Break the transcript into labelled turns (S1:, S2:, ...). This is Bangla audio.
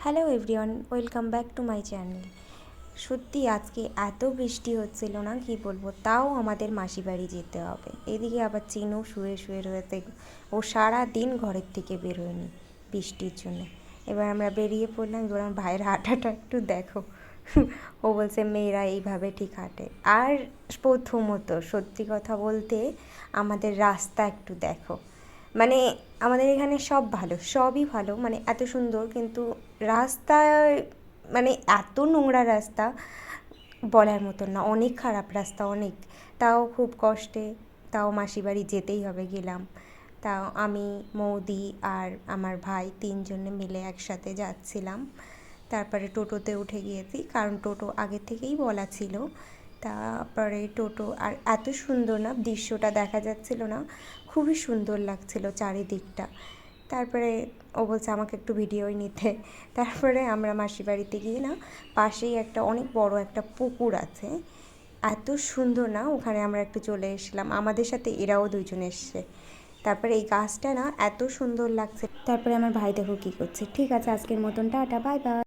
S1: Hello everyone, welcome back to my channel. সত্যি আজকে এত বৃষ্টি হচ্ছিল না, কি বলবো, তাও আমাদের মাসি বাড়ি যেতে হবে। এদিকে আবার চিনু শুয়ে শুয়ে রয়েছে, ও সারা দিন ঘরের থেকে বেরোয়নি বৃষ্টির জন্য। এবার আমরা বেরিয়ে পড়লাম। এবার আমার ভাইয়ের হাঁটাটা একটু দেখো। ও বলছে মেয়েরা এইভাবে ঠিক হাঁটে। আর প্রথমত সত্যি কথা বলতে আমাদের রাস্তা একটু দেখো, মানে আমাদের এখানে সব ভালো, সবই ভালো, মানে এত সুন্দর, কিন্তু রাস্তায় মানে এত নোংরা রাস্তা বলার মতন না, অনেক খারাপ রাস্তা, অনেক। তাও খুব কষ্টে, তাও মাসি বাড়ি যেতেই হবে, গেলাম। তাও আমি, মৌদি আর আমার ভাই তিনজনে মিলে একসাথে যাচ্ছিলাম। তারপরে টোটোতে উঠে গিয়েছি, কারণ টোটো আগে থেকেই বলা ছিল। তারপরে টোটো, আর এত সুন্দর না দৃশ্যটা, দেখা যাচ্ছিল না, খুবই সুন্দর লাগছিল চারিদিকটা। তারপরে ও বলছে আমাকে একটু ভিডিওই নিতে। তারপরে আমরা মাসি বাড়িতে গিয়ে না, পাশেই একটা অনেক বড় একটা পুকুর আছে, এত সুন্দর না, ওখানে আমরা একটু চলে এসেছিলাম। আমাদের সাথে এরাও দুজন এসছে। তারপরে এই গাছটা না এত সুন্দর লাগছে। তারপরে আমার ভাই দেখো কী করছে। ঠিক আছে, আজকের মতন টাটা, বাই বাই।